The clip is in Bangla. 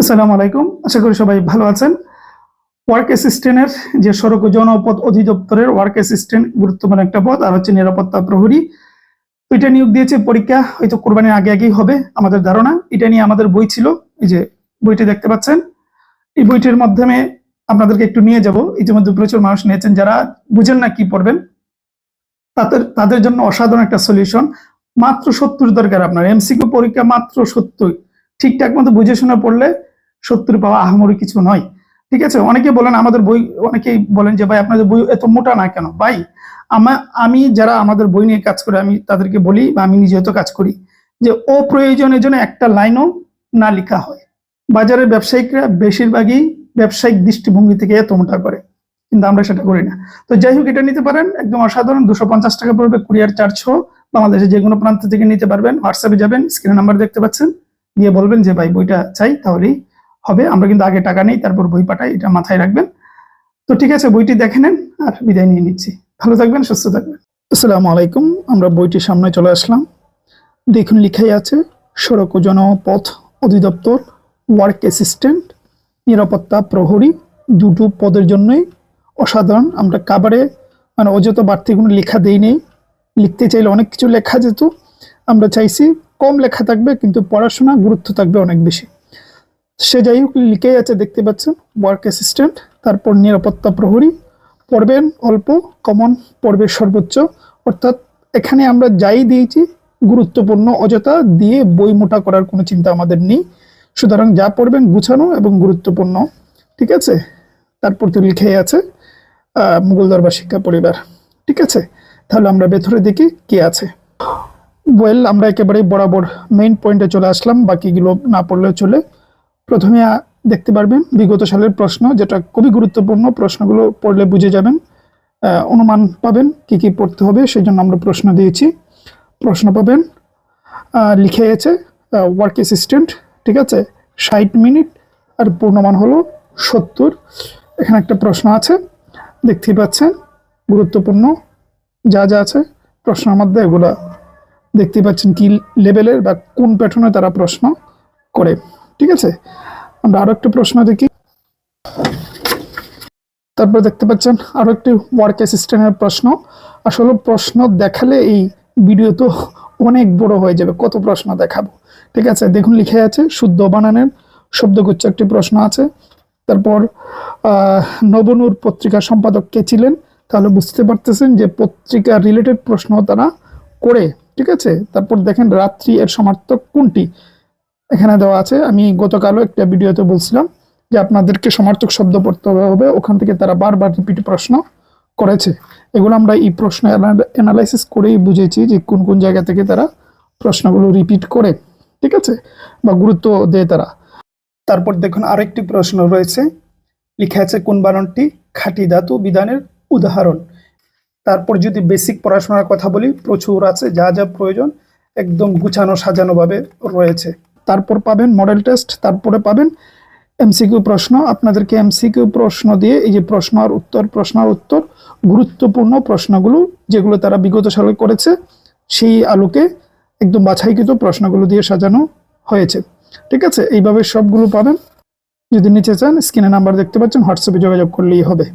আসসালামু আলাইকুম, আশা করি সবাই ভালো আছেন। ওয়ার্ক অ্যাসিস্ট্যান্টের যে সড়ক ও জনপথ অধিদপ্তরের ওয়ার্ক অ্যাসিস্ট্যান্ট গুরুত্বপূর্ণ একটা পদ, আর হচ্ছে নিরাপত্তা প্রহরী। তো এটা নিয়োগ দিয়েছে, পরীক্ষা হয়তো কোরবানির আগে আগেই হবে আমাদের ধারণা। এটা নিয়ে আমাদের বই ছিল, এই যে বইটি দেখতে পাচ্ছেন। এই বইটির মাধ্যমে আপনাদেরকে একটু নিয়ে যাব। ইতিমধ্যে প্রচুর মানুষ নিয়েছেন, যারা বুঝেন না কি পড়বেন তাদের জন্য অসাধারণ একটা সলিউশন। মাত্র 70 দরকার আপনার, এমসিকিউ পরীক্ষা মাত্র 70। ঠিকঠাক মতো বুঝে শুনে পড়লে 70 পাওয়া আহামরি কিছু নয়। ঠিক আছে, অনেকে বলেন আমাদের বই, অনেকেই বলেন যে ভাই আপনাদের বই এত মোটা না কেন। ভাই আমি যারা আমাদের বই নিয়ে কাজ করে, আমি তাদেরকে বলি, বা আমি নিজে তো কাজ করি, যে অপ্রয়োজনের জন্য একটা লাইনও না লেখা হয়। বাজারের ব্যবসায়িকরা বেশিরভাগই ব্যবসায়িক দৃষ্টিভঙ্গি থেকে এত মোটা করে, কিন্তু আমরা সেটা করি না। তো যাই হোক, এটা নিতে পারেন, একদম অসাধারণ। 250 টাকা পড়বে, কুরিয়ার চার্জ সহ। বাংলাদেশের যে কোনো প্রান্ত থেকে নিতে পারবেন। হোয়াটসঅ্যাপে যাবেন, স্ক্রিনে নাম্বার দেখতে পাচ্ছেন, দিয়ে বলবেন যে ভাই বইটা চাই, তাহলেই হবে। আমরা কিন্তু আগে টাকা নেই, তারপর বই পাঠাই, এটা মাথায় রাখবেন। তো ঠিক আছে, বইটি দেখে নেন, আর বিদায় নিয়ে নিচ্ছি। ভালো থাকবেন, সুস্থ থাকবেন। আসসালামু আলাইকুম, আমরা বইটির সামনে চলে আসলাম। দেখুন, লিখাই আছে সড়ক ও জনপথ অধিদপ্তর ওয়ার্ক অ্যাসিস্ট্যান্ট নিরাপত্তা প্রহরী, দুটো পদের জন্যই অসাধারণ। আমরা কাবারে মানে অযথা বাড়তি কোনো লেখা দেই নেই। লিখতে চাইলে অনেক কিছু লেখা যেত, আমরা চাইছি কম লেখা থাকবে, কিন্তু পড়াশোনা গুরুত্ব থাকবে অনেক বেশি। সে যাই হোক, লিখেই আছে, দেখতে পাচ্ছেন ওয়ার্ক অ্যাসিস্ট্যান্ট, তারপর নিরাপত্তা প্রহরী। পড়বেন অল্প, কমন পড়বে সর্বোচ্চ। অর্থাৎ এখানে আমরা যাই দিয়েছি গুরুত্বপূর্ণ, অযথা দিয়ে বই মোটা করার কোনো চিন্তা আমাদের নেই। সুতরাং যা পড়বেন গুছানো এবং গুরুত্বপূর্ণ। ঠিক আছে, তারপর তো লিখেই আছে মুঘল দরবার শিক্ষা পরিবার। ঠিক আছে, তাহলে আমরা ভেতরে দেখি কি আছে। ওয়েল, আমরা একেবারে বরাবর মেইন পয়েন্টে চলে আসলাম, বাকিগুলো না পড়লে চলে। প্রথমে দেখতে পারবেন বিগত সালের প্রশ্ন, যেটা খুবই গুরুত্বপূর্ণ। প্রশ্নগুলো পড়লে বুঝে যাবেন, অনুমান পাবেন কি কি পড়তে হবে, সেই জন্য আমরা প্রশ্ন দিয়েছি। প্রশ্ন পাবেন, লিখে আছে ওয়ার্ক অ্যাসিস্ট্যান্ট। ঠিক আছে, 60 মিনিট, আর পূর্ণমান হলো 70। এখানে একটা প্রশ্ন আছে, দেখতেই পাচ্ছেন, গুরুত্বপূর্ণ যা যা আছে প্রশ্নের মধ্যে, এগুলা দেখতেই পাচ্ছেন কি লেভেলের বা কোন প্যাটার্নে তারা প্রশ্ন করে। ঠিক আছে, আমরা আরো একটা প্রশ্ন দেখি। তারপর দেখতে পাচ্ছেন আরো একটি ওয়ার্ক অ্যাসিস্ট্যান্টের প্রশ্ন। আসলে প্রশ্ন দেখালে এই ভিডিও তো অনেক বড় হয়ে যাবে, কত প্রশ্ন দেখাবো। ঠিক আছে, দেখুন লিখে আছে শুদ্ধ বানানের শব্দগুচ্ছ একটি প্রশ্ন আছে। তারপর নবনূর পত্রিকার সম্পাদক কে ছিলেন, তাহলে বুঝতে পারতেছেন যে পত্রিকা রিলেটেড প্রশ্ন তারা করে। ঠিক আছে, তারপর দেখেন রাত্রি এর সমার্থক কোনটি, এখানে দেওয়া আছে। আমি গতকালও একটা ভিডিওতে বলছিলাম যে আপনাদেরকে সমার্থক শব্দ পড়তে হবে, ওখান থেকে তারা বারবার রিপিট প্রশ্ন করেছে। এগুলো আমরা এই প্রশ্ন অ্যানালাইসিস করেই বুঝেছি যে কোন কোন জায়গা থেকে তারা প্রশ্নগুলো রিপিট করে। ঠিক আছে, বা গুরুত্ব দেয় তারা। তারপর দেখুন আরেকটি প্রশ্ন রয়েছে, লিখা আছে কোন বানানটি খাঁটি ধাতু বিধানের উদাহরণ। তারপর যদি বেসিক পড়াশোনার কথা বলি, প্রচুর আছে, যা যা প্রয়োজন একদম গুছানো সাজানো ভাবে রয়েছে। তারপর পাবেন মডেল টেস্ট, তারপরে পাবেন এমসিকিউ প্রশ্ন। আপনাদেরকে এমসিকিউ প্রশ্ন দিয়ে এই যে প্রশ্ন আর উত্তর গুরুত্বপূর্ণ প্রশ্নগুলো যেগুলো তারা বিগত সালে করেছে, সেই আলোকে একদম বাছাইকৃত প্রশ্নগুলো দিয়ে সাজানো হয়েছে। ঠিক আছে, এইভাবে সবগুলো পাবেন। যদি নিচে চান, স্ক্রিনে নাম্বার দেখতে পাচ্ছেন, হোয়াটসঅ্যাপে যোগাযোগ করলেই হবে।